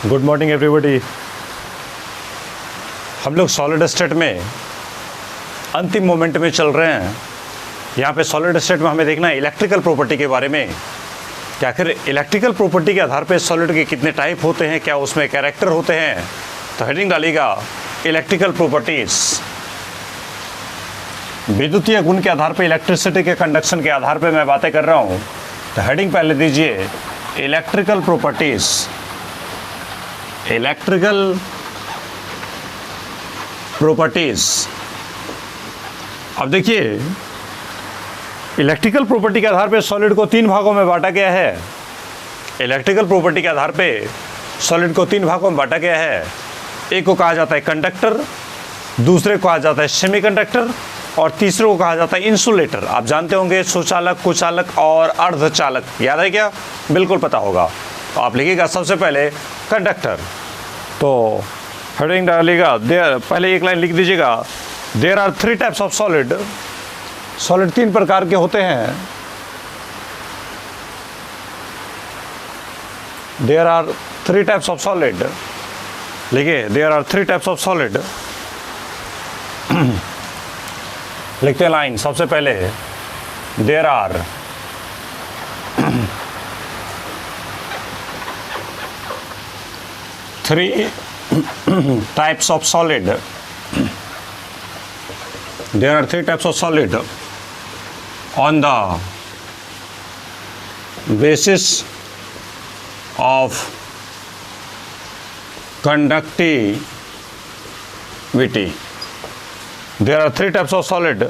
Good morning everybody. हम लोग solid state में अंतिम मोमेंट में चल रहे हैं। यहाँ पे सॉलिड स्टेट में हमें देखना है इलेक्ट्रिकल प्रॉपर्टी के बारे में कि आखिर इलेक्ट्रिकल प्रॉपर्टी के आधार पे सॉलिड के कितने टाइप होते हैं, क्या उसमें कैरेक्टर होते हैं। तो हेडिंग डालिएगा इलेक्ट्रिकल प्रॉपर्टीज। विद्युतीय गुण के आधार पे, इलेक्ट्रिसिटी के कंडक्शन के आधार पे मैं बातें कर रहा हूँ। तो हेडिंग पहले दीजिए इलेक्ट्रिकल प्रॉपर्टीज। Electrical properties. अब देखिए इलेक्ट्रिकल प्रॉपर्टी के आधार पे सॉलिड को तीन भागों में बांटा गया है। इलेक्ट्रिकल प्रॉपर्टी के आधार पे सॉलिड को तीन भागों में बांटा गया है। एक को कहा जाता है कंडक्टर, दूसरे को कहा जाता है सेमीकंडक्टर और तीसरे को कहा जाता है इंसुलेटर। आप जानते होंगे सुचालक, कुचालक और अर्धचालक। याद है क्या? बिल्कुल पता होगा। तो आप लिखिएगा सबसे पहले कंडक्टर। तो हेडिंग डालिएगा पहले एक लाइन लिख दीजिएगा, there are three types of solid. Solid तीन प्रकार के होते हैं। There are three types of solid. लिखिए there are three types of solid. लिखते हैं लाइन सबसे पहले, there are three types of solid. There are three types of solid on the basis of conductivity. There are three types of solid.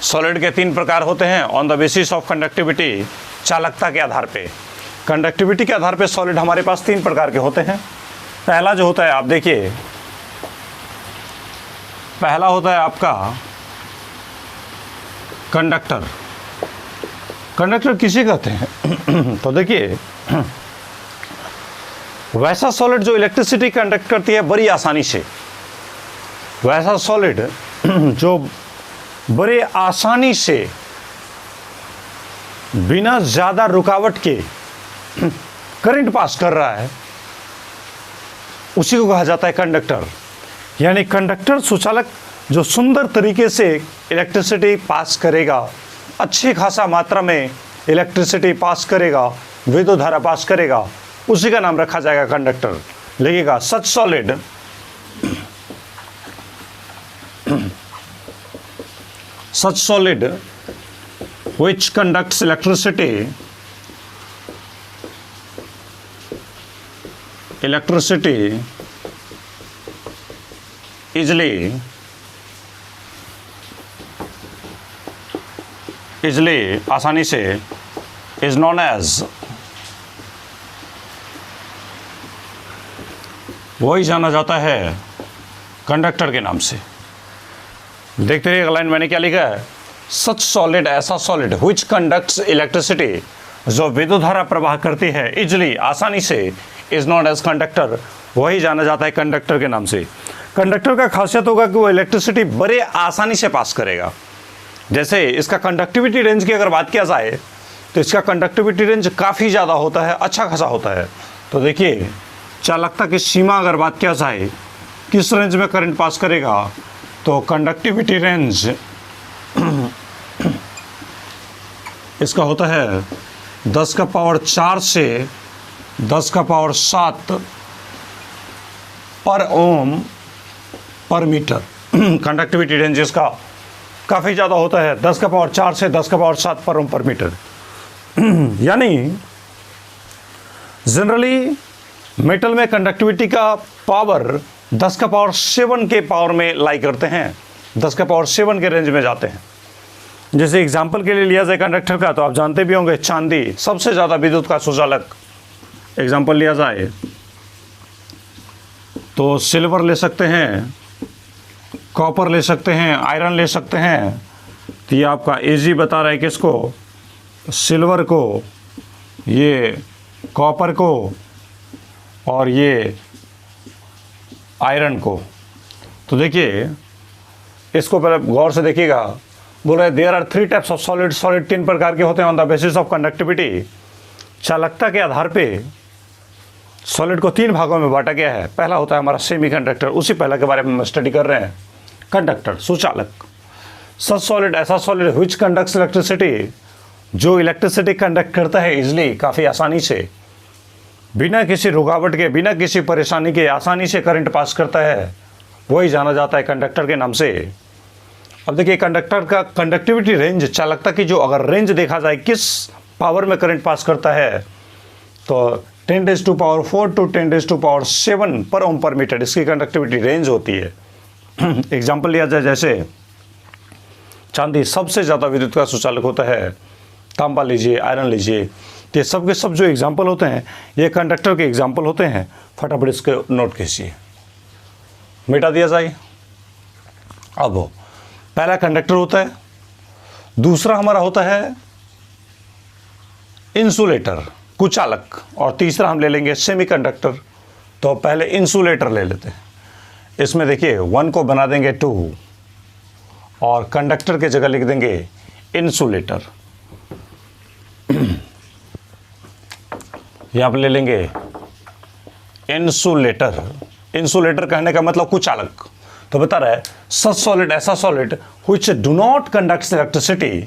Solid के तीन प्रकार होते हैं on the basis of conductivity, चालकता के आधार पे। कंडक्टिविटी के आधार पे सॉलिड हमारे पास तीन प्रकार के होते हैं। पहला जो होता है, आप देखिए, पहला होता है आपका कंडक्टर। कंडक्टर किसे कहते हैं? तो देखिए वैसा सॉलिड जो इलेक्ट्रिसिटी कंडक्ट करती है बड़ी आसानी से, वैसा सॉलिड जो बड़े आसानी से बिना ज़्यादा रुकावट के करंट पास कर रहा है, उसी को कहा जाता है कंडक्टर। यानी कंडक्टर सुचालक जो सुंदर तरीके से इलेक्ट्रिसिटी पास करेगा, अच्छी खासा मात्रा में इलेक्ट्रिसिटी पास करेगा, विद्युत धारा पास करेगा, उसी का नाम रखा जाएगा कंडक्टर। लिखिएगा सच solid such solid which conducts electricity easily आसानी से is known as, वही जाना जाता है कंडक्टर के नाम से। देखते रहिए लाइन मैंने क्या लिखा है, सच सॉलिड, ऐसा सॉलिड व्हिच कंडक्ट्स इलेक्ट्रिसिटी, जो विद्युत धारा प्रवाह करती है इजली आसानी से, इज नॉट एज कंडक्टर, वही जाना जाता है कंडक्टर के नाम से। कंडक्टर का खासियत होगा कि वो इलेक्ट्रिसिटी बड़े आसानी से पास करेगा। जैसे इसका कंडक्टिविटी रेंज की अगर बात किया जाए तो इसका कंडक्टिविटी रेंज काफ़ी ज़्यादा होता है, अच्छा खासा होता है। तो देखिए चालकता की सीमा अगर बात किया जाए किस रेंज में करंट पास करेगा, तो कंडक्टिविटी रेंज इसका होता है 10 का पावर 4 से 10 का पावर 7 पर ओम पर मीटर। कंडक्टिविटी रेंज इसका काफ़ी ज़्यादा होता है, 10 का पावर 4 से 10 का पावर 7 पर ओम पर मीटर। यानी जनरली मेटल में कंडक्टिविटी का पावर 10 का पावर 7 के पावर में लाई करते हैं, 10 का पावर 7 के रेंज में जाते हैं। जैसे एग्जांपल के लिए लिया जाए कंडक्टर का, तो आप जानते भी होंगे चांदी सबसे ज़्यादा विद्युत का सुचालक। एग्जांपल लिया जाए तो सिल्वर ले सकते हैं, कॉपर ले सकते हैं, आयरन ले सकते हैं। तो ये आपका एजी बता रहा है किसको, सिल्वर को, ये कॉपर को और ये आयरन को। तो देखिए इसको पहले गौर से देखिएगा। बोल रहे there are three types of solid. Solid तीन प्रकार के होते हैं on the basis of conductivity, चालकता के आधार पे सॉलिड को 3 भागों में बांटा गया है। पहला होता है हमारा सेमीकंडक्टर, उसी पहला के बारे में हम स्टडी कर रहे हैं। कंडक्टर, सुचालक। सच सॉलिड, ऐसा सॉलिड व्हिच कंडक्ट्स इलेक्ट्रिसिटी, जो इलेक्ट्रिसिटी कंडक्ट करता है इजिली, काफ़ी आसानी से, बिना किसी रुकावट के, बिना किसी परेशानी के आसानी से करंट पास करता है, वही जाना जाता है कंडक्टर के नाम से। अब देखिए कंडक्टर का कंडक्टिविटी रेंज, चालकता की जो अगर रेंज देखा जाए किस पावर में करंट पास करता है, तो 10⁻⁴ to 10⁻�7 पर ओम पर मीटर इसकी कंडक्टिविटी रेंज होती है। एग्जाम्पल लिया जाए, जैसे चांदी सबसे ज़्यादा विद्युत का सुचालक होता है, तांबा लीजिए, आयरन लीजिए, तो ये सब के सब जो एग्जाम्पल होते हैं ये कंडक्टर के एग्जाम्पल होते हैं। फटाफट इसके नोट कीजिए, मिटा दिया जाए। अब पहला कंडक्टर होता है, दूसरा हमारा होता है इंसुलेटर, कुचालक, और तीसरा हम ले लेंगे सेमीकंडक्टर। तो पहले इंसुलेटर ले लेते हैं। इसमें देखिए 1 को बना देंगे 2 और कंडक्टर के जगह लिख देंगे इंसुलेटर। यहाँ पर ले लेंगे इंसुलेटर। इंसुलेटर कहने का मतलब कुचालक। तो बता रहा है सच सॉलिड, ऐसा solid which do not conducts electricity,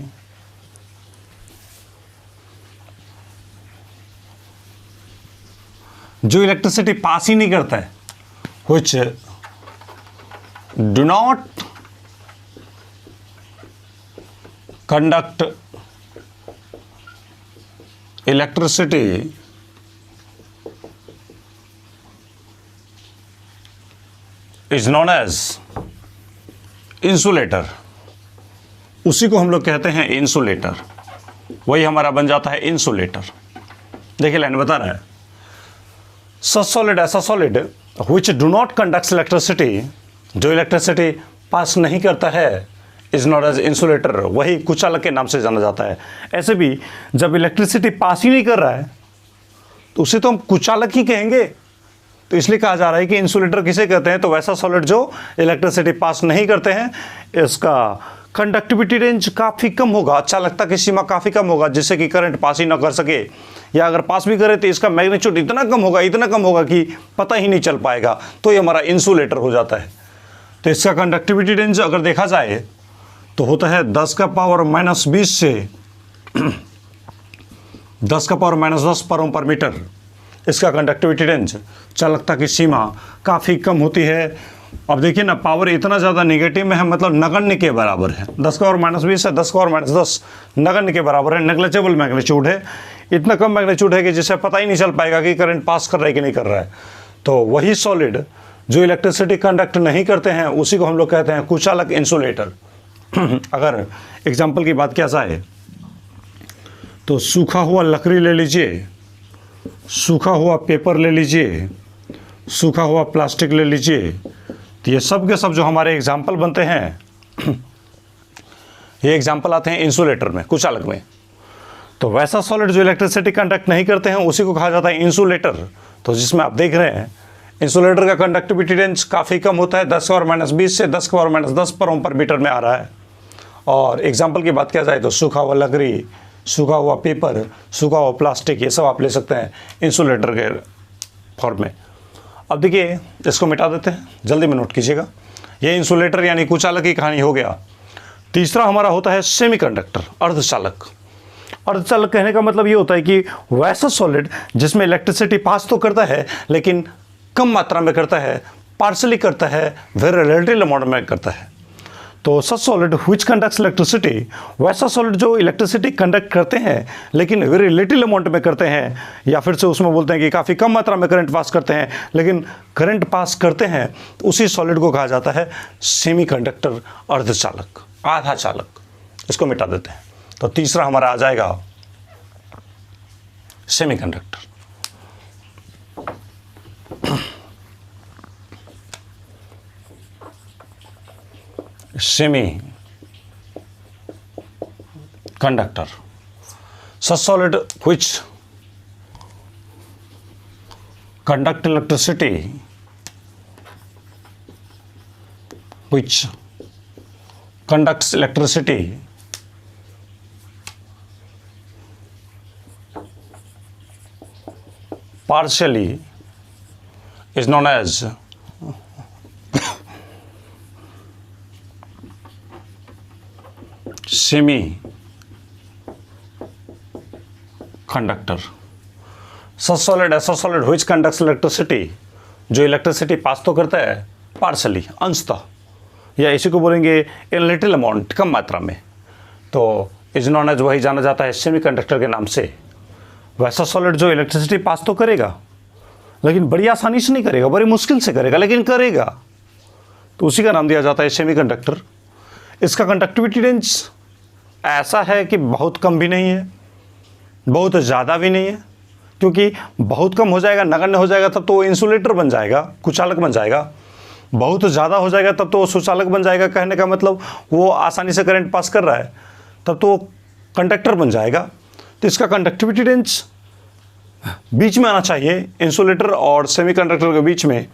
जो इलेक्ट्रिसिटी पास ही नहीं करता है, which do not conduct electricity is known as insulator. उसी को हम लोग कहते हैं इंसुलेटर, वही हमारा बन जाता है इंसुलेटर। देखिए लाइन बता रहा है सच सॉलिड, ऐसा solid which do not conducts electricity, जो इलेक्ट्रिसिटी पास नहीं करता है, इज नॉट एज इंसुलेटर, वही कुचालक के नाम से जाना जाता है। ऐसे भी जब इलेक्ट्रिसिटी पास ही नहीं कर रहा है तो उसे तो हम कुचालक ही कहेंगे। तो इसलिए कहा जा रहा है कि इंसुलेटर किसे कहते हैं, तो वैसा सॉलिड जो इलेक्ट्रिसिटी पास नहीं करते हैं, इसका कंडक्टिविटी रेंज काफ़ी कम होगा, चालकता की सीमा काफ़ी कम होगा, जिससे कि करंट पास ही ना कर सके, या अगर पास भी करे तो इसका मैग्नीट्यूड इतना कम होगा कि पता ही नहीं चल पाएगा। तो ये हमारा इंसुलेटर हो जाता है। तो इसका कंडक्टिविटी रेंज अगर देखा जाए तो होता है 10⁻⁻20 से 10⁻⁻10 पर ओम पर मीटर। इसका कंडक्टिविटी रेंज, चालकता की सीमा काफ़ी कम होती है। अब देखिए ना, पावर इतना ज़्यादा नेगेटिव में है, मतलब नगण्य के बराबर है। 10⁻⁻20 से 10⁻⁻10 नगण्य के बराबर है, नेग्लिजिबल मैग्नीट्यूड है। इतना कम मैग्नीट्यूड है कि जिससे पता ही नहीं चल पाएगा कि करंट पास कर रहा है कि नहीं कर रहा है। तो वही सॉलिड जो इलेक्ट्रिसिटी कंडक्ट नहीं करते हैं, उसी को हम लोग कहते हैं कुचालक, इंसुलेटर। अगर एग्जाम्पल की बात किया जाए तो सूखा हुआ लकड़ी ले लीजिए, सूखा हुआ पेपर ले लीजिए, सूखा हुआ प्लास्टिक ले लीजिए, तो ये सब के सब जो हमारे एग्जाम्पल बनते हैं, ये एग्जाम्पल आते हैं इंसुलेटर में, कुचालक में। तो वैसा सॉलिड जो इलेक्ट्रिसिटी कंडक्ट नहीं करते हैं, उसी को कहा जाता है इंसुलेटर। तो जिसमें आप देख रहे हैं इंसुलेटर का कंडक्टिविटी रेंज काफ़ी कम होता है, 10⁻⁻20 से 10⁻⁻10 पर ओम पर मीटर में आ रहा है। और एग्जाम्पल की बात किया जाए तो सूखा हुआ लकड़ी, सूखा हुआ पेपर, सूखा हुआ प्लास्टिक, ये सब आप ले सकते हैं इंसुलेटर के फॉर्म में। अब देखिए इसको मिटा देते हैं, जल्दी में नोट कीजिएगा। ये इंसुलेटर यानी कुचालक की कहानी हो गया। तीसरा हमारा होता है सेमीकंडक्टर, अर्धचालक। अर्धचालक कहने का मतलब ये होता है कि वैसा सॉलिड जिसमें इलेक्ट्रिसिटी पास तो करता है लेकिन कम मात्रा में करता है, पार्शली करता है, वेरी रिलेटिव अमाउंट में करता है। तो सच सॉलिड व्हिच कंडक्ट्स इलेक्ट्रिसिटी, वैसा सॉलिड जो इलेक्ट्रिसिटी कंडक्ट करते हैं लेकिन वेरी लिटिल अमाउंट में करते हैं, या फिर से उसमें बोलते हैं कि काफ़ी कम मात्रा में करंट पास करते हैं लेकिन करंट पास करते हैं, तो उसी सॉलिड को कहा जाता है सेमीकंडक्टर, अर्धचालक, आधा चालक। इसको मिटा देते हैं। तो तीसरा हमारा आ जाएगा semiconductor. Semi conductor, such solid which conduct electricity, which conducts electricity partially is known as semi conductor. Such solid ऐसा सॉलिड व्हिच कंडक्ट्स इलेक्ट्रिसिटी, जो इलेक्ट्रिसिटी पास तो करता है पार्शली, अंशतः, या इसी को बोलेंगे इन लिटिल अमाउंट, कम मात्रा में, तो इज नॉन एज, वही जाना जाता है सेमी कंडक्टर के नाम से। वैसा सॉलिड जो इलेक्ट्रिसिटी पास तो करेगा लेकिन बड़ी आसानी से नहीं करेगा, बड़ी मुश्किल से करेगा, लेकिन करेगा, तो उसी का नाम दिया जाता है सेमी कंडक्टर। इसका कंडक्टिविटी रेंज ऐसा है कि बहुत कम भी नहीं है, बहुत ज़्यादा भी नहीं है, क्योंकि बहुत कम हो जाएगा, नगण्य हो जाएगा, तब तो वो इंसुलेटर बन जाएगा, कुचालक बन जाएगा। बहुत ज़्यादा हो जाएगा तब तो वो सुचालक बन जाएगा। कहने का मतलब वो आसानी से करंट पास कर रहा है, तब तो वो कंडक्टर बन जाएगा। तो इसका कंडक्टिविटी रेंज बीच में आना चाहिए, इंसुलेटर और सेमीकंडक्टर के बीच में,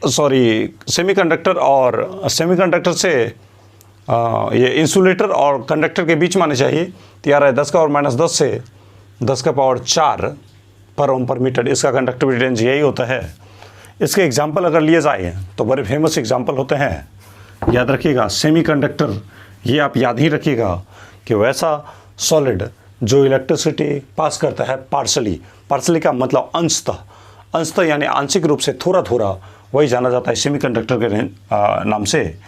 सॉरी, सेमीकंडक्टर से ये इंसुलेटर और कंडक्टर के बीच में आने चाहिए। तो यार 10⁻⁻10 से 10⁴ पर ओम पर मीटर, इसका कंडक्टिविटी रेंज यही होता है। इसके एग्जाम्पल अगर लिए जाए तो बड़े फेमस एग्जाम्पल होते हैं, याद रखिएगा। सेमीकंडक्टर, ये आप याद ही रखिएगा कि वैसा सॉलिड जो इलेक्ट्रिसिटी पास करता है पार्शली, पार्शली का मतलब अंशतः यानी आंशिक रूप से थोड़ा थोड़ा, वही जाना जाता है सेमीकंडक्टर के नाम से।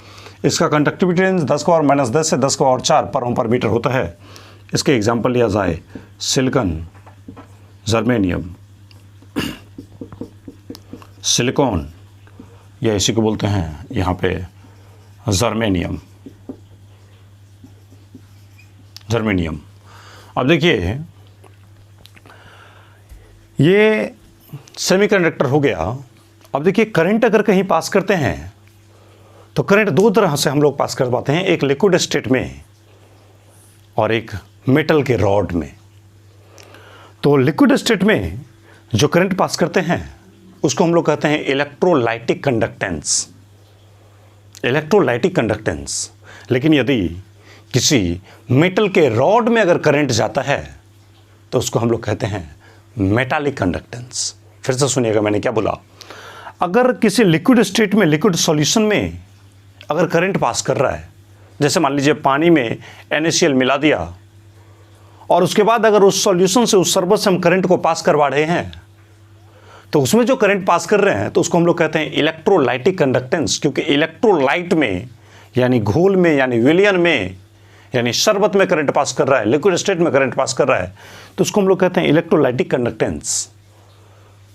इसका कंडक्टिविटी रेंज 10⁻⁻10 से 10⁴ पर ओम पर मीटर होता है। इसके एग्जाम्पल लिया जाए, सिलिकॉन, जर्मेनियम, सिलिकॉन, या इसी को बोलते हैं यहाँ पे जर्मेनियम। अब देखिए, ये सेमीकंडक्टर हो गया। अब देखिए, करंट अगर कहीं पास करते हैं तो करंट दो तरह से हम लोग पास कर पाते हैं, एक लिक्विड स्टेट में और एक मेटल के रॉड में। तो लिक्विड स्टेट में जो करंट पास करते हैं उसको हम लोग कहते हैं इलेक्ट्रोलाइटिक कंडक्टेंस। लेकिन यदि किसी मेटल के रॉड में अगर करंट जाता है तो उसको हम लोग कहते हैं मेटालिक कंडक्टेंस। फिर से सुनिएगा मैंने क्या बोला। अगर किसी लिक्विड स्टेट में, लिक्विड सॉल्यूशन में अगर करंट पास कर रहा है, जैसे मान लीजिए पानी में NaCl मिला दिया और उसके बाद अगर उस सॉल्यूशन से, उस शरबत से हम करंट को पास करवा रहे हैं, तो उसमें जो करंट पास कर रहे हैं तो उसको हम लोग कहते हैं इलेक्ट्रोलाइटिक कंडक्टेंस। क्योंकि इलेक्ट्रोलाइट में यानी घोल में, यानी विलयन में, यानी शरबत में करंट पास कर रहा है, लिक्विड स्टेट में करंट पास कर रहा है, तो उसको हम लोग कहते हैं इलेक्ट्रोलाइटिक कंडक्टेंस।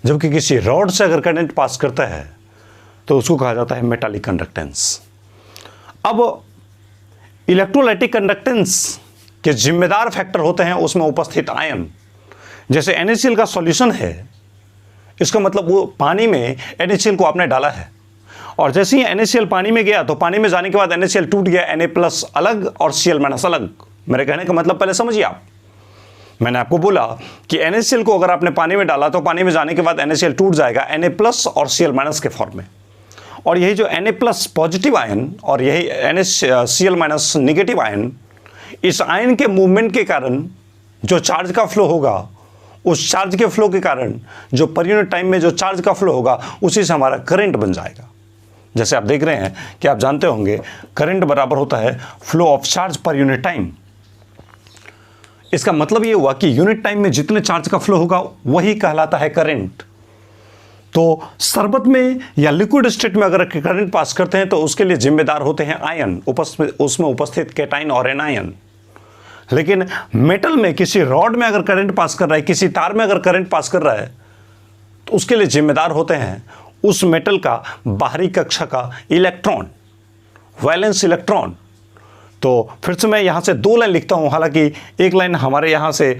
जबकि किसी रॉड से अगर करंट पास करता है तो उसको कहा जाता है मेटालिक कंडक्टेंस। अब इलेक्ट्रोलाइटिक कंडक्टेंस के जिम्मेदार फैक्टर होते हैं उसमें उपस्थित आयन। जैसे NaCl का सॉल्यूशन है, इसका मतलब वो पानी में NaCl को आपने डाला है, और जैसे ही NaCl पानी में गया तो पानी में जाने के बाद NaCl टूट गया, Na+ अलग और Cl- अलग। मेरे कहने का मतलब पहले समझिए आप। मैंने आपको बोला कि NaCl को अगर आपने पानी में डाला तो पानी में जाने के बाद NaCl टूट जाएगा Na+ और Cl- के फॉर्म में। और यही जो Na+ पॉजिटिव आयन और यही Cl- नेगेटिव आयन, इस आयन के मूवमेंट के कारण जो चार्ज का फ्लो होगा, उस चार्ज के फ्लो के कारण जो पर यूनिट टाइम में जो चार्ज का फ्लो होगा, उसी से हमारा करंट बन जाएगा। जैसे आप देख रहे हैं कि आप जानते होंगे करंट बराबर होता है flow of charge per unit time. इसका मतलब ये हुआ कि यूनिट टाइम में जितने चार्ज का फ्लो होगा वही कहलाता है करंट। तो शरबत में या लिक्विड स्टेट में अगर करंट पास करते हैं तो उसके लिए जिम्मेदार होते हैं आयन, उसमें उपस्थित कैटाइन और एनायन। लेकिन मेटल में, किसी रॉड में अगर करंट पास कर रहा है, किसी तार में अगर करंट पास कर रहा है, तो उसके लिए जिम्मेदार होते हैं उस मेटल का बाहरी कक्षा का इलेक्ट्रॉन, वैलेंस इलेक्ट्रॉन। तो फिर से मैं यहाँ से 2 लाइन लिखता हूँ, हालांकि एक लाइन हमारे यहाँ से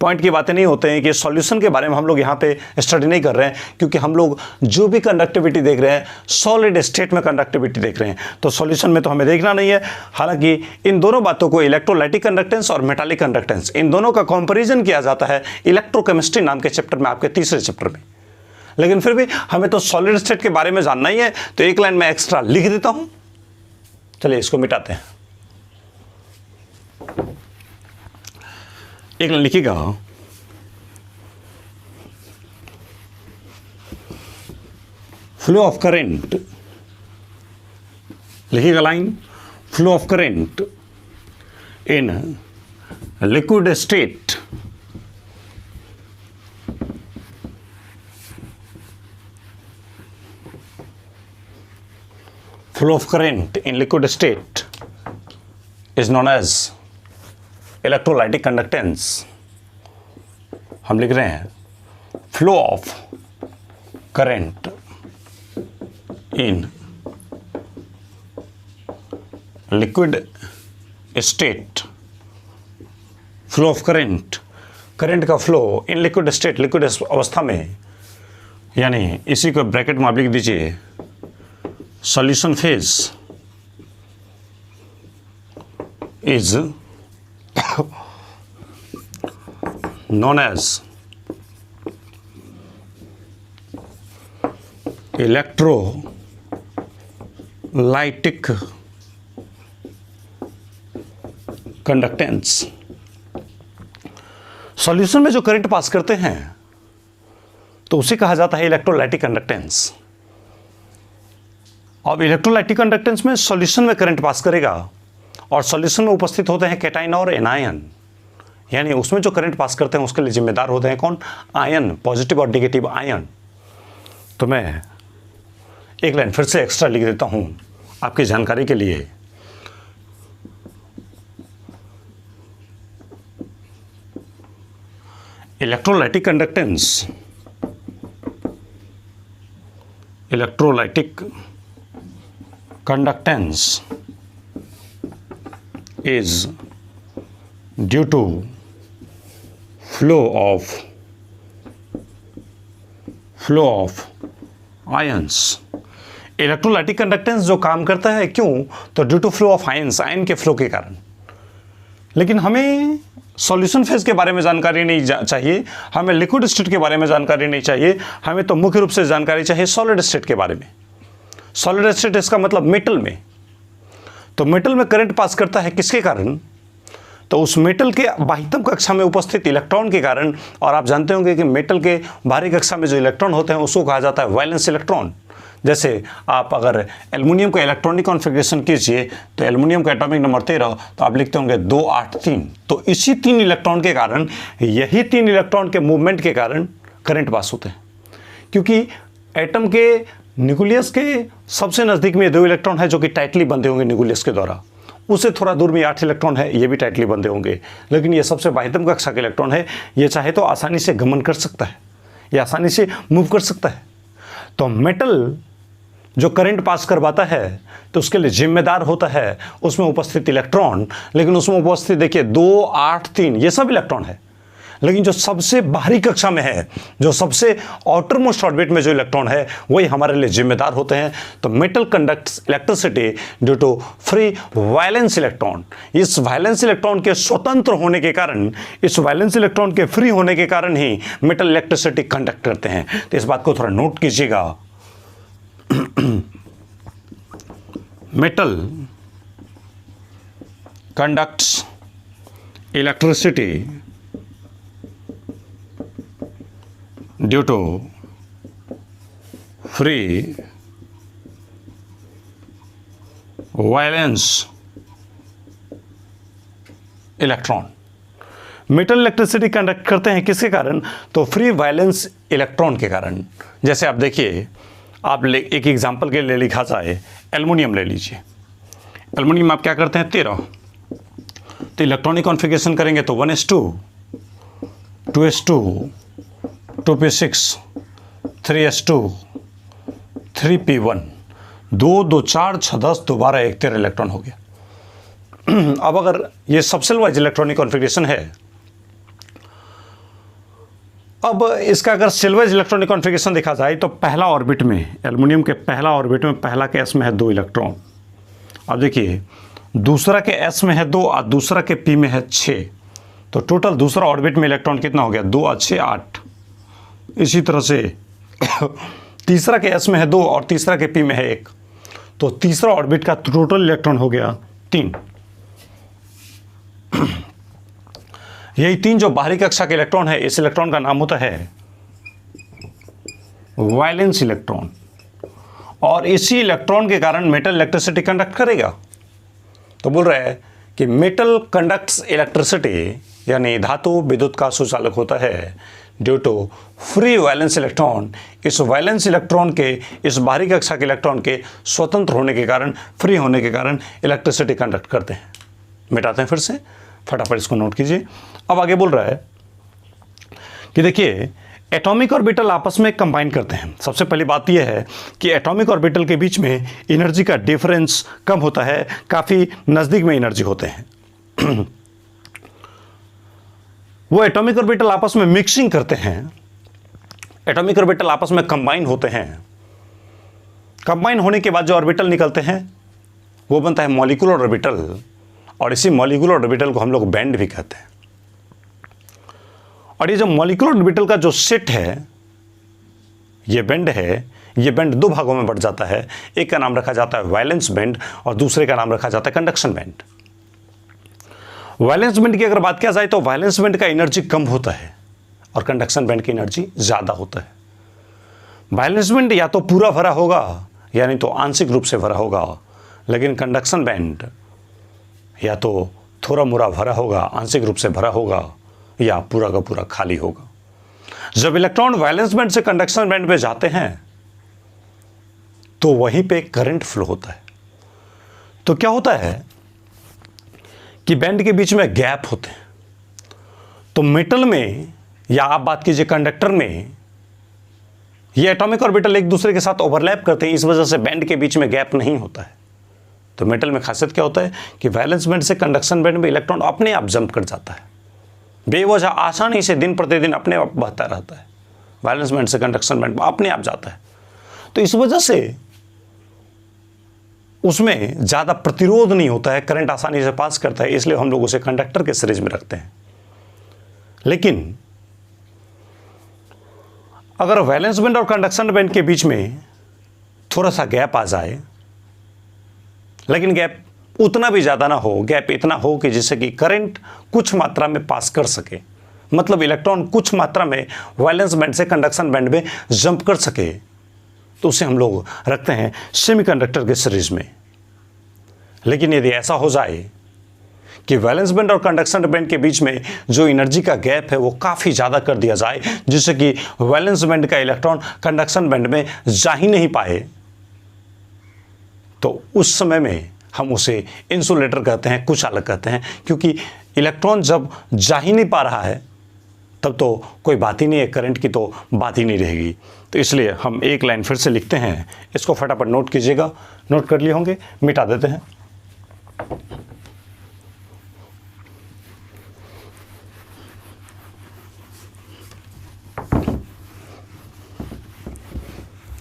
पॉइंट की बातें नहीं होते हैं कि सॉल्यूशन के बारे में हम लोग यहाँ पे स्टडी नहीं कर रहे हैं, क्योंकि हम लोग जो भी कंडक्टिविटी देख रहे हैं सॉलिड स्टेट में कंडक्टिविटी देख रहे हैं, तो सॉल्यूशन में तो हमें देखना नहीं है। हालांकि इन दोनों बातों को, इलेक्ट्रोलाइटिक कंडक्टेंस और मेटालिक कंडक्टेंस, इन दोनों का कंपेरिजन किया जाता है इलेक्ट्रोकेमिस्ट्री नाम के चैप्टर में, आपके तीसरे चैप्टर में। लेकिन फिर भी हमें तो सॉलिड स्टेट के बारे में जानना ही है, तो एक लाइन में एक्स्ट्रा लिख देता हूँ। चलिए इसको मिटाते हैं। एक लाइन लिखिएगा, फ्लो ऑफ करेंट, लिखिएगा line, flow of current in liquid state flow of current in liquid state is known as electrolytic conductance. हम लिख रहे हैं flow of current in liquid state, flow of current, current का flow in liquid state, liquid अवस्था में, यानी इसी को ब्रैकेट में आप लिख दीजिए solution phase is known as electrolytic conductance. Solution में जो करंट पास करते हैं तो उसे कहा जाता है इलेक्ट्रोलाइटिक कंडक्टेंस। अब इलेक्ट्रोलाइटिक कंडक्टेंस में सॉल्यूशन में करंट पास करेगा और सॉल्यूशन में उपस्थित होते हैं कैटायन और एनायन, यानी उसमें जो करंट पास करते हैं उसके लिए जिम्मेदार होते हैं कौन? आयन, पॉजिटिव और नेगेटिव आयन। तो मैं एक लाइन फिर से एक्स्ट्रा लिख देता हूं आपकी जानकारी के लिए। Electrolytic conductance, electrolytic conductance is due to flow of ions. Electrolytic conductance जो काम करता है, क्यों? तो due to flow of ions, ion के फ्लो के कारण। लेकिन हमें सॉल्यूशन फेज के बारे में जानकारी नहीं चाहिए, हमें लिक्विड स्टेट के बारे में जानकारी नहीं चाहिए, हमें तो मुख्य रूप से जानकारी चाहिए सॉलिड स्टेट के बारे में। सॉलिड स्टेट इसका मतलब मेटल में। तो मेटल में करंट पास करता है किसके कारण? तो उस मेटल के बाह्यतम कक्षा में उपस्थित इलेक्ट्रॉन के कारण। और आप जानते होंगे कि मेटल के बाहरी कक्षा में जो इलेक्ट्रॉन होते हैं उसको कहा जाता है वैलेंस इलेक्ट्रॉन। जैसे आप अगर एल्युमिनियम का इलेक्ट्रॉनिक कॉन्फ़िगरेशन कीजिए तो एल्युमिनियम का एटॉमिक नंबर 13, तो आप लिखते होंगे 2 8 3। तो इसी 3 इलेक्ट्रॉन के कारण, यही 3 इलेक्ट्रॉन के मूवमेंट के कारण करंट पास होते हैं। क्योंकि एटम के न्यूक्लियस के सबसे नज़दीक में 2 इलेक्ट्रॉन है जो कि टाइटली बंधे होंगे न्यूक्लियस के द्वारा, उससे थोड़ा दूर में 8 इलेक्ट्रॉन है, ये भी टाइटली बंधे होंगे। लेकिन ये सबसे बाह्यतम कक्षा के इलेक्ट्रॉन है, ये चाहे तो आसानी से गमन कर सकता है, ये आसानी से मूव कर सकता है। तो मेटल जो करंट पास करवाता है तो उसके लिए जिम्मेदार होता है उसमें उपस्थित इलेक्ट्रॉन। लेकिन उसमें उपस्थित देखिए 2 8 3 ये सब इलेक्ट्रॉन है। लेकिन जो सबसे बाहरी कक्षा में है, जो सबसे आउटर मोस्ट ऑर्बिट में जो इलेक्ट्रॉन है, वही हमारे लिए जिम्मेदार होते हैं। तो metal conducts electricity due to free valence electron. इस वैलेंस इलेक्ट्रॉन के स्वतंत्र होने के कारण, इस वैलेंस इलेक्ट्रॉन के फ्री होने के कारण ही मेटल इलेक्ट्रिसिटी कंडक्ट करते हैं। तो इस बात को थोड़ा नोट कीजिएगा। Metal conducts electricity due to free valence electron. Metal electricity conduct करते हैं किसके कारण? तो फ्री वैलेंस इलेक्ट्रॉन के कारण। जैसे आप देखिए, आप एक एग्जांपल के लिए लिखा जाए, एल्युमिनियम ले लीजिए। एल्युमिनियम आप क्या करते हैं? 13। तो इलेक्ट्रॉनिक कॉन्फ़िगरेशन करेंगे तो 1s2, 2s2, 2p6, 3s2, 3p1, 2 2 4 6 10, दोबारा 1 13 इलेक्ट्रॉन हो गया। अब अगर ये सबसेल वाइज इलेक्ट्रॉनिक कॉन्फ़िगरेशन है, अब इसका अगर सेल वाइज इलेक्ट्रॉनिक कॉन्फ़िगरेशन देखा जाए तो पहला ऑर्बिट में, एल्युमिनियम के पहला ऑर्बिट में, पहला के s में है 2 इलेक्ट्रॉन। अब देखिए, दूसरा के s में है 2 और दूसरा के p में है 6। तो टोटल दूसरा ऑर्बिट में इलेक्ट्रॉन कितना हो गया? 2 और 6 8। इसी तरह से तीसरा के s में है 2 और तीसरा के p में है 1। तो तीसरा ऑर्बिट का टोटल इलेक्ट्रॉन हो गया 3। यही 3 जो बाहरी कक्षा के इलेक्ट्रॉन है, इस इलेक्ट्रॉन का नाम होता है वैलेंस इलेक्ट्रॉन। और इसी इलेक्ट्रॉन के कारण मेटल इलेक्ट्रिसिटी कंडक्ट करेगा। तो बोल रहा है कि मेटल कंडक्ट्स इलेक्ट्रिसिटी, यानी धातु विद्युत का सुचालक होता है due to free valence electron. इस वैलेंस इलेक्ट्रॉन के, इस बाहरी कक्षा के इलेक्ट्रॉन के स्वतंत्र होने के कारण, फ्री होने के कारण इलेक्ट्रिसिटी कंडक्ट करते हैं। मिटाते हैं फिर से, फटाफट इसको नोट कीजिए। अब आगे बोल रहा है कि देखिए एटॉमिक ऑर्बिटल आपस में कंबाइन करते हैं। सबसे पहली बात यह है कि एटॉमिक ऑर्बिटल के बीच में एनर्जी का डिफरेंस कम होता है, काफ़ी नज़दीक में एनर्जी होते हैं। वो एटॉमिक ऑर्बिटल आपस में मिक्सिंग करते हैं, एटॉमिक ऑर्बिटल आपस में कंबाइन होते हैं। कंबाइन होने के बाद जो ऑर्बिटल निकलते हैं वो बनता है मॉलिक्यूलर ऑर्बिटल, और इसी मॉलिक्यूलर ऑर्बिटल को हम लोग बैंड भी कहते हैं। और ये जो मॉलिक्यूलर ऑर्बिटल का जो सेट है, ये बैंड है, ये बैंड दो भागों में बढ़ जाता है। एक का नाम रखा जाता है वैलेंस बैंड और दूसरे का नाम रखा जाता है कंडक्शन बैंड। वैलेंस बैंड की अगर बात किया जाए तो वैलेंस बैंड का एनर्जी कम होता है और कंडक्शन बैंड की एनर्जी ज़्यादा होता है। वैलेंस बैंड या तो पूरा भरा होगा यानी तो आंशिक रूप से भरा होगा, लेकिन कंडक्शन बैंड या तो थोड़ा मोड़ा भरा होगा, आंशिक रूप से भरा होगा, या पूरा का पूरा खाली होगा। जब इलेक्ट्रॉन वैलेंस बैंड से कंडक्शन बैंड पे जाते हैं तो वहीं पे करंट फ्लो होता है। तो क्या होता है कि बैंड के बीच में गैप होते हैं। तो मेटल में, या आप बात कीजिए कंडक्टर में, ये एटॉमिक ऑर्बिटल एक दूसरे के साथ ओवरलैप करते हैं, इस वजह से बैंड के बीच में गैप नहीं होता है। तो मेटल में खासियत क्या होता है कि वैलेंस बैंड से कंडक्शन बैंड में इलेक्ट्रॉन अपने आप जंप कर जाता है, बेवजह आसानी से दिन प्रतिदिन अपने आप बहता रहता है। वैलेंस बैंड से कंडक्शन बैंड में अपने आप जाता है। तो इस वजह से उसमें ज़्यादा प्रतिरोध नहीं होता है, करंट आसानी से पास करता है, इसलिए हम लोग उसे कंडक्टर के सीरीज में रखते हैं। लेकिन अगर वैलेंस बैंड और कंडक्शन बैंड के बीच में थोड़ा सा गैप आ जाए, लेकिन गैप उतना भी ज़्यादा ना हो, गैप इतना हो कि जिससे कि करंट कुछ मात्रा में पास कर सके, मतलब इलेक्ट्रॉन कुछ मात्रा में वैलेंस बैंड से कंडक्शन बैंड में जंप कर सके, तो उसे हम लोग रखते हैं सेमीकंडक्टर के सीरीज में। लेकिन यदि ऐसा हो जाए कि वैलेंस बैंड और कंडक्शन बैंड के बीच में जो एनर्जी का गैप है वो काफ़ी ज़्यादा कर दिया जाए, जिससे कि वैलेंस बैंड का इलेक्ट्रॉन कंडक्शन बैंड में जा ही नहीं पाए, तो उस समय में हम उसे इंसुलेटर कहते हैं, कुछ अलग कहते हैं। क्योंकि इलेक्ट्रॉन जब जा ही नहीं पा रहा है तब तो कोई बात ही नहीं है, करंट की तो बात ही नहीं रहेगी। तो इसलिए हम एक लाइन फिर से लिखते हैं, इसको फटाफट नोट कीजिएगा। नोट कर लिए होंगे, मिटा देते हैं।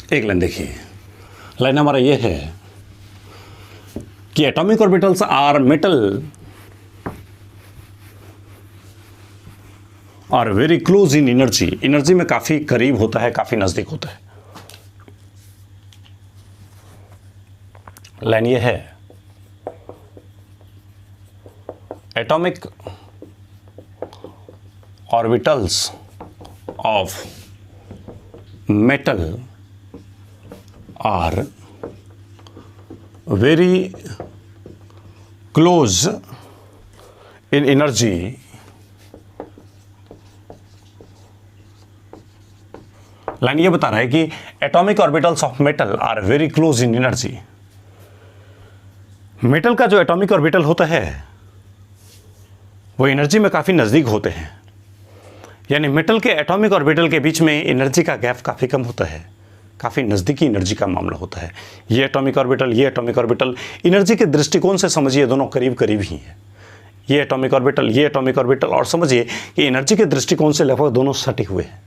एक लाइन देखिए, लाइन हमारा ये है कि एटॉमिक ऑर्बिटल्स आर मेटल और very close in energy, energy में काफ़ी करीब होता है, काफ़ी नज़दीक होता है। लाइन ये है, atomic orbitals of metal are very close in energy line ये बता रहा है कि atomic orbitals of metal are very close in energy. Metal का जो एटॉमिक ऑर्बिटल होता है वो एनर्जी में काफ़ी नज़दीक होते हैं, यानी मेटल के एटॉमिक ऑर्बिटल के बीच में एनर्जी का गैप काफ़ी कम होता है, काफ़ी नज़दीकी एनर्जी का मामला होता है। ये एटॉमिक ऑर्बिटल, ये एटॉमिक ऑर्बिटल एनर्जी के दृष्टिकोण से समझिए दोनों करीब करीब ही हैं। ये एटॉमिक ऑर्बिटल, ये एटॉमिक ऑर्बिटल, और समझिए कि एनर्जी के दृष्टिकोण से लगभग दोनों सटे हुए हैं।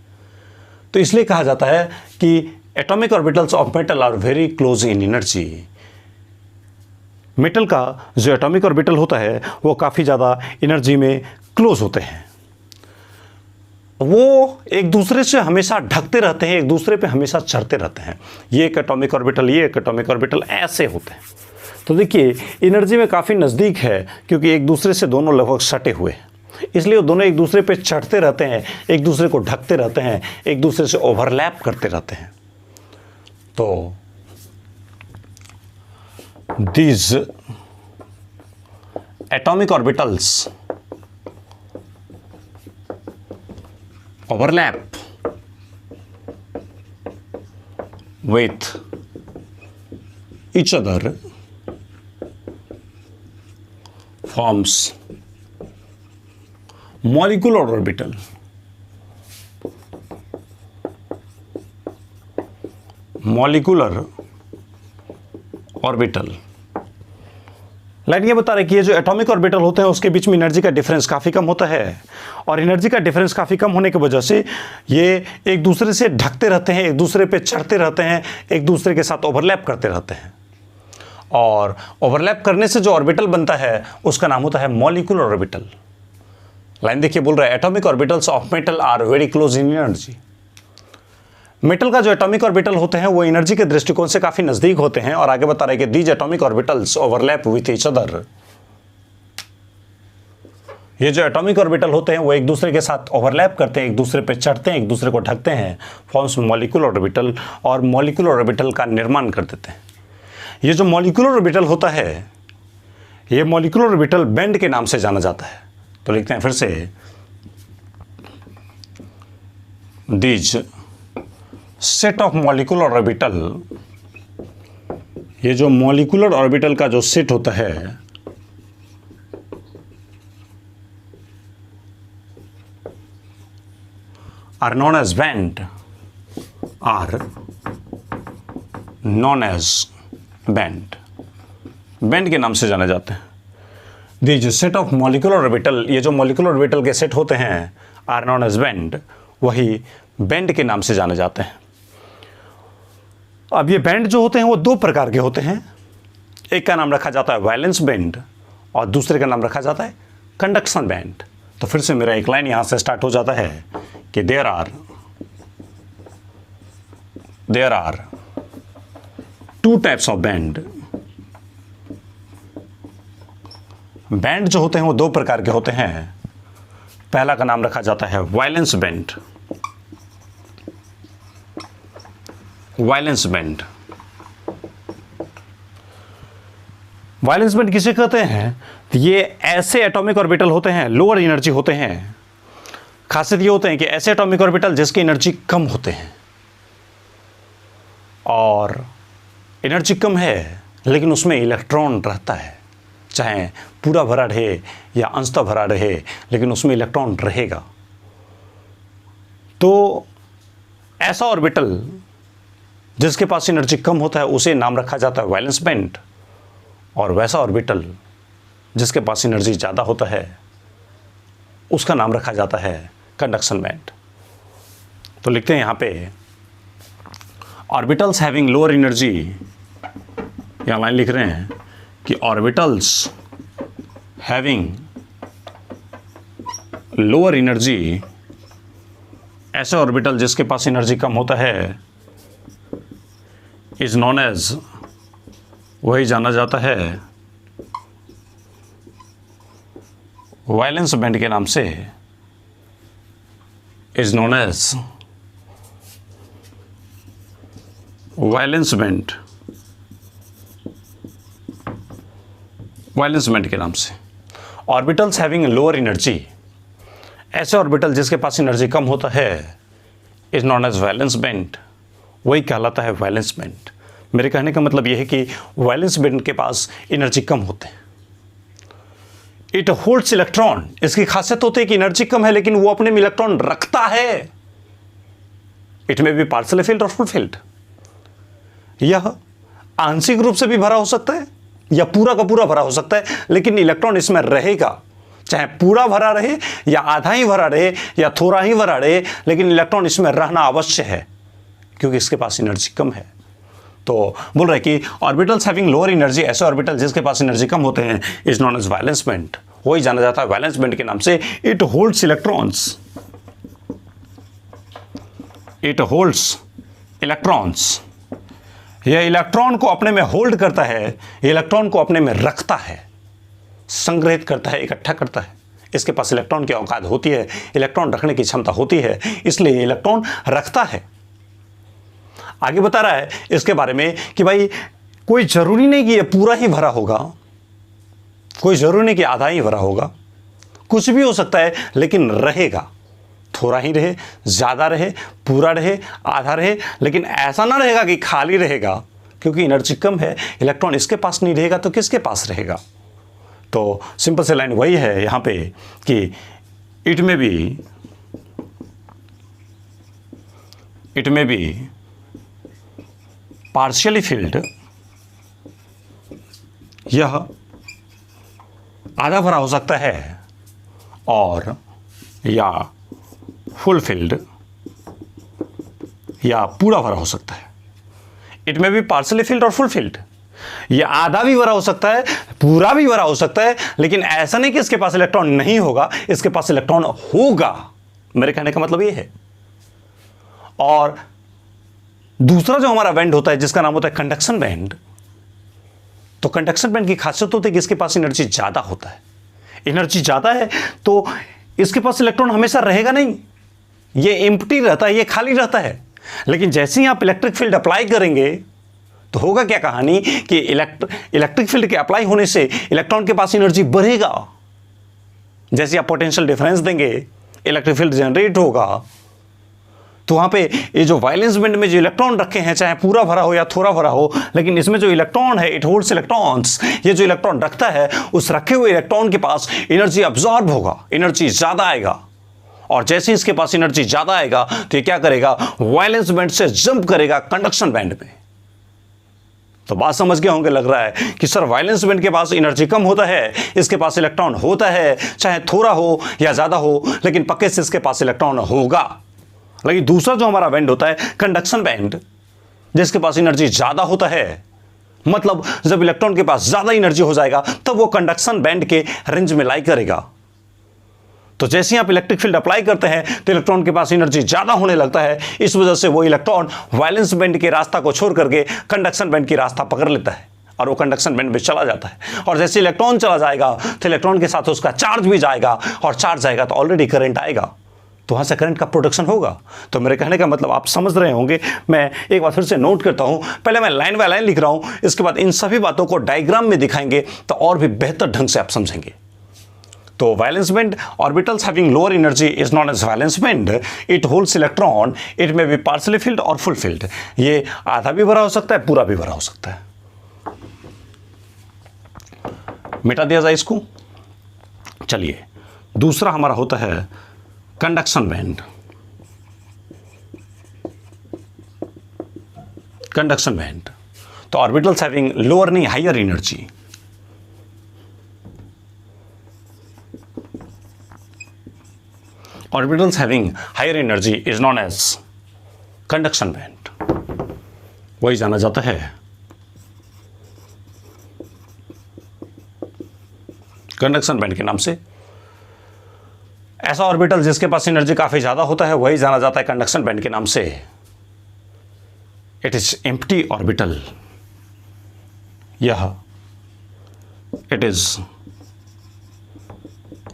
तो इसलिए कहा जाता है कि atomic orbitals of metal are very close in energy. Metal का जो एटॉमिक ऑर्बिटल होता है वो काफ़ी ज़्यादा एनर्जी में क्लोज होते हैं। वो एक दूसरे से हमेशा ढकते रहते हैं, एक दूसरे पे हमेशा चढ़ते रहते हैं। ये एक एटॉमिक ऑर्बिटल, ये एक एटॉमिक ऑर्बिटल, ऐसे होते हैं। तो देखिए एनर्जी में काफ़ी नज़दीक है, क्योंकि एक दूसरे से दोनों लगभग सटे हुए हैं, इसलिए वो दोनों एक दूसरे पे चढ़ते रहते हैं, एक दूसरे को ढकते रहते हैं, एक दूसरे से ओवरलैप करते रहते हैं। तो these atomic orbitals overlap with each other forms molecular orbital. Molecular orbital. Line ये बता रहे कि ये जो एटॉमिक ऑर्बिटल होते हैं उसके बीच में एनर्जी का डिफरेंस काफ़ी कम होता है, और एनर्जी का डिफरेंस काफ़ी कम होने की वजह से ये एक दूसरे से ढकते रहते हैं, एक दूसरे पे चढ़ते रहते हैं, एक दूसरे के साथ ओवरलैप करते रहते हैं, और ओवरलैप करने से जो ऑर्बिटल बनता है उसका नाम होता है मॉलिक्यूलर ऑर्बिटल। लाइन देखिए बोल रहा है atomic orbitals of metal are very close in energy. Metal का जो एटॉमिक ऑर्बिटल होते हैं वो एनर्जी के दृष्टिकोण से काफी नजदीक होते हैं, और आगे बता रहे हैं कि these atomic orbitals overlap with each other. ये जो एटॉमिक ऑर्बिटल होते हैं वो एक दूसरे के साथ ओवरलैप करते हैं, एक दूसरे पे चढ़ते हैं, एक दूसरे को ढकते हैं, फॉर्म्स मॉलिक्यूलर ऑर्बिटल, और मॉलिक्यूलर ऑर्बिटल का निर्माण कर देते हैं। ये जो मॉलिक्यूलर ऑर्बिटल होता है ये मॉलिक्यूलर ऑर्बिटल बैंड के नाम से जाना जाता है। तो लिखते हैं फिर से, these set of molecular orbital, ये जो मॉलिक्यूलर ऑर्बिटल का जो सेट होता है are known as band, are known as band, band के नाम से जाने जाते हैं। These set of molecular orbital, ये जो मॉलिक्यूलर ऑर्बिटल के सेट होते हैं आर नॉन एज बैंड, वही बैंड के नाम से जाने जाते हैं। अब ये बैंड जो होते हैं वो दो प्रकार के होते हैं, एक का नाम रखा जाता है वैलेंस बैंड और दूसरे का नाम रखा जाता है कंडक्शन बैंड। तो फिर से मेरा एक लाइन यहां से स्टार्ट हो जाता है कि there are two types of band. Band जो होते हैं वो दो प्रकार के होते हैं। पहला का नाम रखा जाता है valence band. Valence band, valence band किसे कहते हैं? तो ये ऐसे एटॉमिक ऑर्बिटल होते हैं, लोअर एनर्जी होते हैं। खासियत ये होते हैं कि ऐसे एटॉमिक ऑर्बिटल जिसकी एनर्जी कम होते हैं, और एनर्जी कम है लेकिन उसमें इलेक्ट्रॉन रहता है, चाहे पूरा भरा रहे या अंशतः भरा रहे, लेकिन उसमें इलेक्ट्रॉन रहेगा। तो ऐसा ऑर्बिटल जिसके पास एनर्जी कम होता है उसे नाम रखा जाता है वैलेंस बैंड, और वैसा ऑर्बिटल जिसके पास एनर्जी ज़्यादा होता है उसका नाम रखा जाता है कंडक्शन बैंड। तो लिखते हैं यहाँ पे ऑर्बिटल्स हैविंग लोअर एनर्जी, यहाँ लाइन लिख रहे हैं कि ऑर्बिटल्स हैविंग लोअर एनर्जी, ऐसे ऑर्बिटल जिसके पास एनर्जी कम होता है इज नॉन एज, वही जाना जाता है वैलेंस बैंड के नाम से, is known as valence band, valence band के नाम से। ऑर्बिटल्स हैविंग लोअर एनर्जी, ऐसे ऑर्बिटल जिसके पास एनर्जी कम होता है is known as valence band, वही कहलाता है वैलेंस बैंड। मेरे कहने का मतलब यह है कि वैलेंस बैंड के पास एनर्जी कम होते हैं। इट होल्ड्स इलेक्ट्रॉन, इसकी खासियत होती है कि एनर्जी कम है लेकिन वो अपने में इलेक्ट्रॉन रखता है। It may be partially filled और फुल फिल्ड, यह आंशिक रूप से भी भरा हो सकता है या पूरा का पूरा भरा हो सकता है, लेकिन इलेक्ट्रॉन इसमें रहेगा, चाहे पूरा भरा रहे या आधा ही भरा रहे या थोड़ा ही भरा रहे, लेकिन इलेक्ट्रॉन इसमें रहना अवश्य है क्योंकि इसके पास एनर्जी कम है। तो बोल रहे कि ऑर्बिटल्स हैविंग लोअर एनर्जी, ऐसे ऑर्बिटल जिसके पास एनर्जी कम होते हैं is known as valence band, वही जाना जाता है वैलेंस बैंड के नाम से। It holds electrons, it holds electrons, यह इलेक्ट्रॉन को अपने में होल्ड करता है, इलेक्ट्रॉन को अपने में रखता है, संग्रहित करता है, इकट्ठा करता है। इसके पास इलेक्ट्रॉन की औकात होती है, इलेक्ट्रॉन रखने की क्षमता होती है, इसलिए इलेक्ट्रॉन रखता है। आगे बता रहा है इसके बारे में कि भाई कोई जरूरी नहीं कि ये पूरा ही भरा होगा, कोई जरूरी नहीं कि आधा ही भरा होगा, कुछ भी हो सकता है, लेकिन रहेगा, थोड़ा ही रहे, ज़्यादा रहे, पूरा रहे, आधा रहे, लेकिन ऐसा ना रहेगा कि खाली रहेगा, क्योंकि एनर्जी कम है, इलेक्ट्रॉन इसके पास नहीं रहेगा तो किसके पास रहेगा। तो सिंपल से लाइन वही है यहाँ पे कि it may be partially field, यह आधा भरा हो सकता है और या फुल फिल्ड या पूरा भरा हो सकता है। इट में भी पार्शियली फिल्ड और फुल फिल्ड, ये आधा भी भरा हो सकता है, पूरा भी भरा हो सकता है, लेकिन ऐसा नहीं कि इसके पास इलेक्ट्रॉन नहीं होगा, इसके पास इलेक्ट्रॉन होगा। मेरे कहने का मतलब ये है। और दूसरा जो हमारा बैंड होता है जिसका नाम होता है कंडक्शन बैंड, तो कंडक्शन बैंड की खासियत होती है कि इसके पास एनर्जी ज्यादा होता है। एनर्जी ज्यादा है तो इसके पास इलेक्ट्रॉन हमेशा रहेगा नहीं, ये एम्प्टी रहता है, ये खाली रहता है। लेकिन जैसे ही आप इलेक्ट्रिक फील्ड अप्लाई करेंगे तो होगा क्या कहानी कि इलेक्ट्रिक फील्ड के अप्लाई होने से इलेक्ट्रॉन के पास एनर्जी बढ़ेगा। जैसे आप पोटेंशियल डिफरेंस देंगे, इलेक्ट्रिक फील्ड जनरेट होगा, तो वहां पे ये जो वैलेंस बैंड में जो इलेक्ट्रॉन रखे हैं, चाहे पूरा भरा हो या थोड़ा भरा हो, लेकिन इसमें जो इलेक्ट्रॉन है, इट होल्ड्स इलेक्ट्रॉन्स, ये जो इलेक्ट्रॉन रखता है, उस रखे हुए इलेक्ट्रॉन के पास एनर्जी अब्सॉर्ब होगा, एनर्जी ज्यादा आएगा। और जैसे इसके पास एनर्जी ज्यादा आएगा तो ये क्या करेगा, वैलेंस बैंड से जंप करेगा कंडक्शन बैंड में। तो बात समझ गए होंगे लग रहा है कि सर वैलेंस बैंड के पास एनर्जी कम होता है, इसके पास इलेक्ट्रॉन होता है, चाहे थोड़ा हो या ज्यादा हो, लेकिन पक्के से इसके पास इलेक्ट्रॉन होगा। लेकिन दूसरा जो हमारा बैंड होता है कंडक्शन बैंड, जिसके पास एनर्जी ज्यादा होता है, मतलब जब इलेक्ट्रॉन के पास ज्यादा एनर्जी हो जाएगा तब वो कंडक्शन बैंड के रेंज में लाई करेगा। तो जैसे ही आप इलेक्ट्रिक फील्ड अप्लाई करते हैं तो इलेक्ट्रॉन के पास एनर्जी ज्यादा होने लगता है, इस वजह से वो इलेक्ट्रॉन वैलेंस बैंड के रास्ता को छोड़ करके कंडक्शन बैंड की रास्ता पकड़ लेता है और वो कंडक्शन बैंड में चला जाता है। और जैसे इलेक्ट्रॉन चला जाएगा तो इलेक्ट्रॉन के साथ उसका चार्ज भी जाएगा, और चार्ज जाएगा तो ऑलरेडी करंट आएगा, तो वहां से करंट का प्रोडक्शन होगा। तो मेरे कहने का मतलब आप समझ रहे होंगे। मैं एक बार फिर से नोट करता हूं, पहले मैं लाइन बाय लाइन लिख रहा हूं, इसके बाद इन सभी बातों को डायग्राम में दिखाएंगे तो और भी बेहतर ढंग से आप समझेंगे। तो valence band, orbitals having lower energy is known as valence band, it holds electron, it may be partially filled और फुल फिल्ड। ये आधा भी भरा हो सकता है, पूरा भी भरा हो सकता है। मिटा दिया जाए इसको। चलिए दूसरा हमारा होता है कंडक्शन बैंड। कंडक्शन बैंड तो ऑर्बिटल्स हैविंग लोअर नहीं higher energy, orbitals having higher energy is known as conduction band, वही जाना जाता है कंडक्शन बैंड के नाम से। ऐसा ऑर्बिटल जिसके पास एनर्जी काफी ज्यादा होता है वही जाना जाता है कंडक्शन बैंड के नाम से। इट इज एम्प्टी ऑर्बिटल, यह इट इज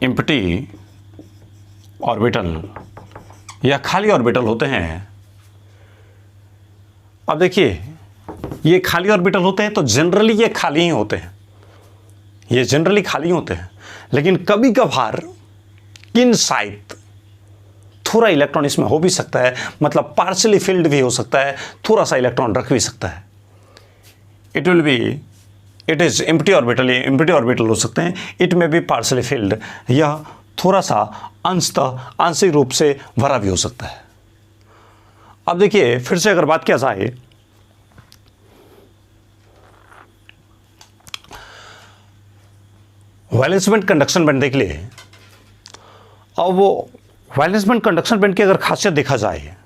एम्प्टी ऑर्बिटल या खाली ऑर्बिटल होते हैं। अब देखिए ये खाली ऑर्बिटल होते हैं तो जनरली ये खाली ही होते हैं, ये जनरली खाली होते हैं, लेकिन कभी कभार इनसाइड थोड़ा इलेक्ट्रॉन इसमें हो भी सकता है, मतलब पार्शियली फिल्ड भी हो सकता है, थोड़ा सा इलेक्ट्रॉन रख भी सकता है। It will be, it is empty orbital, ये एम्प्टी ऑर्बिटल हो सकते हैं। इट में भी पार्शियली फिल्ड, यह थोड़ा सा अंशतः आंशिक रूप से भरा भी हो सकता है। अब देखिए फिर से अगर बात किया जाए, वैलेंस बैंड कंडक्शन बैंड देख लिए। अब वो वैलेंस बैंड कंडक्शन बैंड की अगर खासियत देखा जाए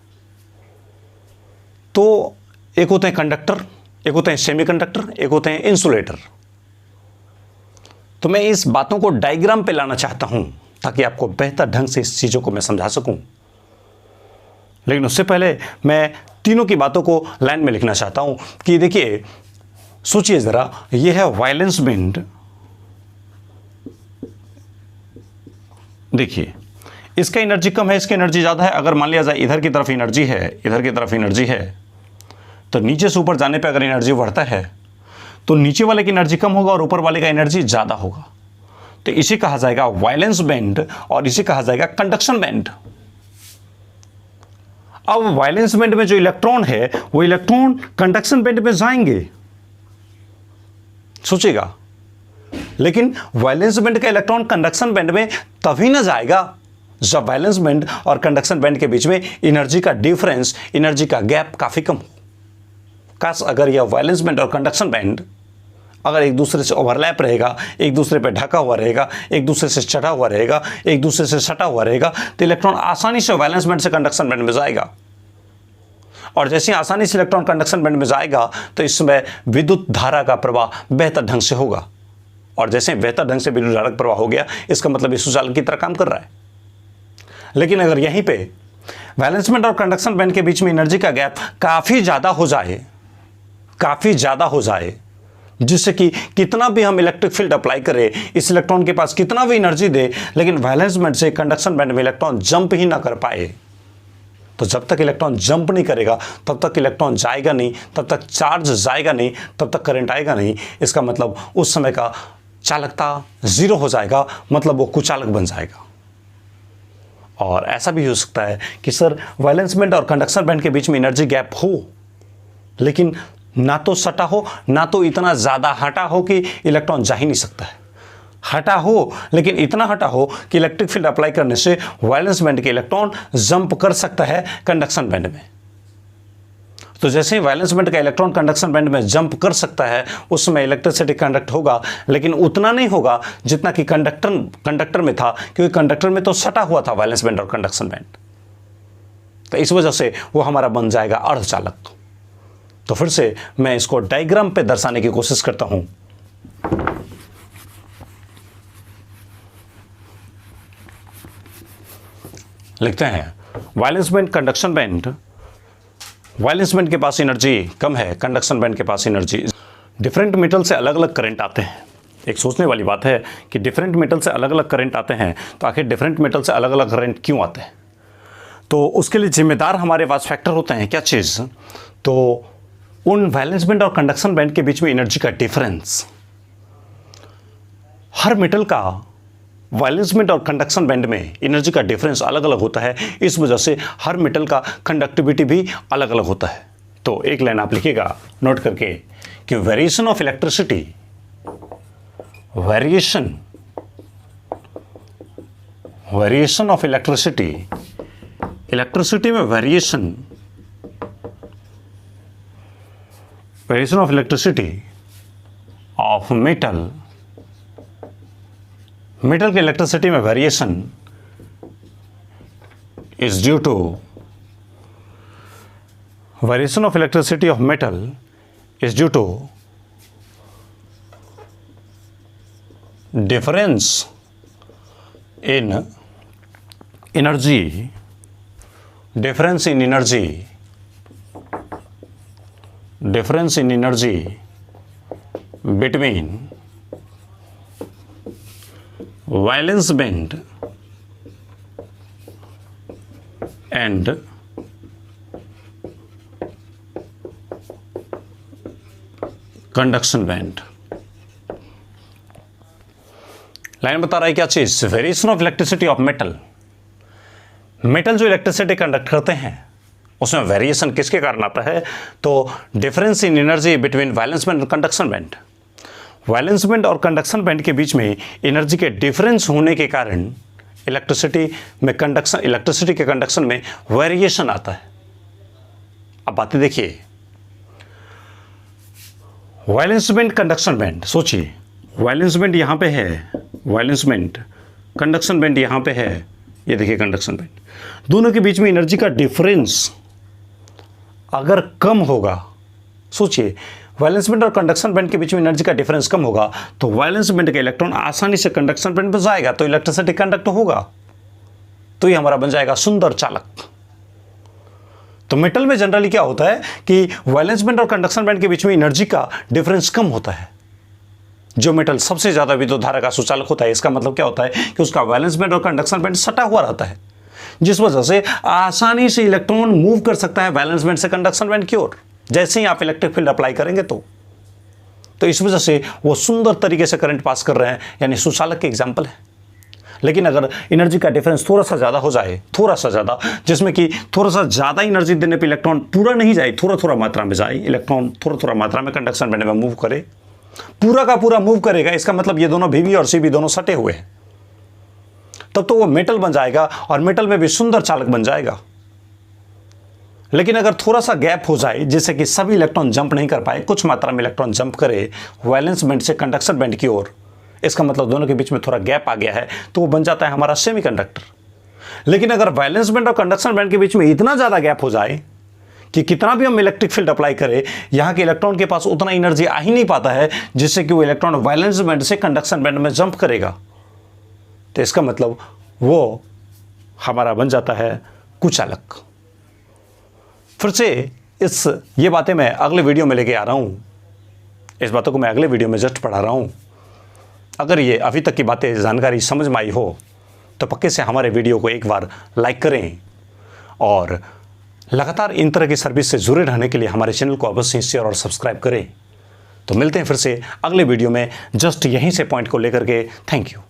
तो एक होते हैं कंडक्टर, एक होते हैं सेमीकंडक्टर, एक होते हैं इंसुलेटर। तो मैं इस बातों को डायग्राम पे लाना चाहता हूं ताकि आपको बेहतर ढंग से इस चीज़ों को मैं समझा सकूं। लेकिन उससे पहले मैं तीनों की बातों को लाइन में लिखना चाहता हूं कि देखिए सोचिए ज़रा, ये है वैलेंस बैंड, देखिए इसका एनर्जी कम है, इसकी एनर्जी ज़्यादा है। अगर मान लिया जाए इधर की तरफ एनर्जी है, इधर की तरफ एनर्जी है, तो नीचे से ऊपर जाने पे अगर एनर्जी बढ़ता है तो नीचे वाले की एनर्जी कम होगा और ऊपर वाले का एनर्जी ज़्यादा होगा। तो इसे कहा जाएगा वैलेंस बैंड और इसे कहा जाएगा कंडक्शन बैंड। अब वैलेंस बैंड में जो इलेक्ट्रॉन है वो इलेक्ट्रॉन कंडक्शन बैंड में जाएंगे, सोचिएगा। लेकिन वैलेंस बैंड का इलेक्ट्रॉन कंडक्शन बैंड में तभी ना जाएगा जब वैलेंस बैंड और कंडक्शन बैंड के बीच में एनर्जी का डिफरेंस, एनर्जी का गैप काफी कम हो। काश अगर यह वैलेंस बैंड और कंडक्शन बैंड अगर एक दूसरे से ओवरलैप रहेगा, एक दूसरे पे ढका हुआ रहेगा, एक दूसरे से चढ़ा हुआ रहेगा, एक दूसरे से सटा हुआ रहेगा, तो इलेक्ट्रॉन आसानी से वैलेंस बैंड से कंडक्शन बैंड में जाएगा। और जैसे ही आसानी से इलेक्ट्रॉन कंडक्शन बैंड में जाएगा तो इसमें विद्युत धारा का प्रवाह बेहतर ढंग से होगा। और जैसे बेहतर ढंग से विद्युत धारा का प्रवाह हो गया, इसका मतलब इस सुचालक की तरह काम कर रहा है। लेकिन अगर यहीं पे वैलेंस बैंड और कंडक्शन बैंड के बीच में एनर्जी का गैप काफी ज्यादा हो जाए, जिससे कि कितना भी हम इलेक्ट्रिक फील्ड अप्लाई करें, इस इलेक्ट्रॉन के पास कितना भी एनर्जी दे, लेकिन वैलेंस बैंड से कंडक्शन बैंड में इलेक्ट्रॉन जंप ही ना कर पाए, तो जब तक इलेक्ट्रॉन जंप नहीं करेगा तब तक इलेक्ट्रॉन जाएगा नहीं, तब तक चार्ज जाएगा नहीं, तब तक करंट आएगा नहीं। इसका मतलब उस समय का चालकता जीरो हो जाएगा, मतलब वो कुचालक बन जाएगा। और ऐसा भी हो सकता है कि सर वैलेंस बैंड और कंडक्शन बैंड के बीच में एनर्जी गैप हो, लेकिन ना तो सटा हो ना तो इतना ज़्यादा हटा हो कि इलेक्ट्रॉन जा ही नहीं सकता है। हटा हो लेकिन इतना हटा हो कि इलेक्ट्रिक फील्ड अप्लाई करने से वैलेंस बैंड के इलेक्ट्रॉन जंप कर सकता है कंडक्शन बैंड में। तो जैसे ही वैलेंस बैंड का इलेक्ट्रॉन कंडक्शन बैंड में जंप कर सकता है, उस समय इलेक्ट्रिसिटी कंडक्ट होगा, लेकिन उतना नहीं होगा जितना कि कंडक्टर में था, क्योंकि कंडक्टर में तो सटा हुआ था वैलेंस बैंड और कंडक्शन बैंड। तो इस वजह से वो हमारा बन जाएगा अर्धचालक। तो फिर से मैं इसको डायग्राम पे दर्शाने की कोशिश करता हूं। लिखते हैं valence band, conduction band. Valence band के पास एनर्जी कम है, कंडक्शन बैंड के पास एनर्जी। डिफरेंट मेटल से अलग अलग करंट आते हैं। एक सोचने वाली बात है कि डिफरेंट मेटल से अलग अलग करंट आते हैं, तो आखिर डिफरेंट मेटल से अलग अलग करंट क्यों आते हैं? तो उसके लिए जिम्मेदार हमारे पास फैक्टर होते हैं। क्या चीज़? तो उन वैलेंस बैंड और कंडक्शन बैंड के बीच में एनर्जी का डिफरेंस। हर मेटल का वैलेंस बैंड और कंडक्शन बैंड में एनर्जी का डिफरेंस अलग अलग होता है। इस वजह से हर मेटल का कंडक्टिविटी भी अलग अलग होता है। तो एक लाइन आप लिखिएगा नोट करके कि variation of electricity, variation of electricity, electricity में variation of electricity of metal, metal के इलेक्ट्रिसिटी में variation is due to, variation of electricity of metal is due to difference in energy, difference in energy between valence band and conduction band। लाइन बता रहा है क्या चीज? Variation of electricity of metal. Metal जो electricity conduct करते हैं उसमें वेरिएशन किसके कारण आता है? तो difference in energy between valence band और कंडक्शन बैंड। वैलेंस बैंड और कंडक्शन बैंड के बीच में एनर्जी के डिफरेंस होने के कारण इलेक्ट्रिसिटी के कंडक्शन में वेरिएशन आता है। अब बातें देखिए, वैलेंस बैंड, कंडक्शन बैंड। सोचिए, वैलेंस बैंड यहां पे है, वैलेंस बैंड, कंडक्शन बैंड यहां पे है, ये देखिए कंडक्शन बैंड। दोनों के बीच में एनर्जी का डिफरेंस अगर कम होगा, सोचिए वैलेंस बैंड और कंडक्शन बैंड के बीच में एनर्जी का डिफरेंस कम होगा तो वैलेंस बैंड का इलेक्ट्रॉन आसानी से कंडक्शन बैंड में जाएगा, तो इलेक्ट्रिसिटी कंडक्ट होगा, तो ये हमारा बन जाएगा सुंदर चालक। तो मेटल में जनरली क्या होता है कि वैलेंस बैंड और कंडक्शन बैंड के बीच में एनर्जी का डिफरेंस कम होता है। जो मेटल सबसे ज्यादा विद्युत धारा का सुचालक होता है, इसका मतलब क्या होता है कि उसका वैलेंस बैंड और कंडक्शन बैंड सटा हुआ रहता है, जिस वजह से आसानी से इलेक्ट्रॉन मूव कर सकता है वैलेंस बैंड से कंडक्शन बैंड की ओर, जैसे ही आप इलेक्ट्रिक फील्ड अप्लाई करेंगे। तो तो इस वजह से वो सुंदर तरीके से करंट पास कर रहे हैं, यानी सुचालक के एग्जाम्पल है। लेकिन अगर एनर्जी का डिफरेंस थोड़ा सा ज़्यादा हो जाए, थोड़ा सा ज़्यादा, जिसमें कि थोड़ा सा ज़्यादा एनर्जी देने पे इलेक्ट्रॉन पूरा नहीं जाए, थोड़ा थोड़ा मात्रा में जाए, इलेक्ट्रॉन थोड़ा थोड़ा मात्रा में कंडक्शन बैंड में मूव करे, पूरा का पूरा मूव करेगा, इसका मतलब ये दोनों VB और CB दोनों सटे हुए हैं, तब तो वो मेटल बन जाएगा और मेटल में भी सुंदर चालक बन जाएगा। लेकिन अगर थोड़ा सा गैप हो जाए, जिससे कि सभी इलेक्ट्रॉन जंप नहीं कर पाए, कुछ मात्रा में इलेक्ट्रॉन जंप करे वैलेंस बैंड से कंडक्शन बैंड की ओर, इसका मतलब दोनों के बीच में थोड़ा गैप आ गया है, तो वो बन जाता है हमारा सेमीकंडक्टर। लेकिन अगर वैलेंस बैंड और कंडक्शन बैंड के बीच में इतना ज़्यादा गैप हो जाए कि कितना भी हम इलेक्ट्रिक फील्ड अप्लाई करें, यहाँ के इलेक्ट्रॉन के पास उतना एनर्जी आ ही नहीं पाता है जिससे कि वो इलेक्ट्रॉन वैलेंस बैंड से कंडक्शन बैंड में जंप करेगा, तो इसका मतलब वो हमारा बन जाता है कुचालक। फिर से ये बातें मैं अगले वीडियो में लेके आ रहा हूँ, इस बातों को मैं अगले वीडियो में जस्ट पढ़ा रहा हूँ। अगर ये अभी तक की बातें जानकारी समझ में आई हो तो पक्के से हमारे वीडियो को एक बार लाइक करें और लगातार इन तरह की सर्विस से जुड़े रहने के लिए हमारे चैनल को अवश्य शेयर और सब्सक्राइब करें। तो मिलते हैं फिर से अगले वीडियो में जस्ट यहीं से पॉइंट को लेकर के। Thank you.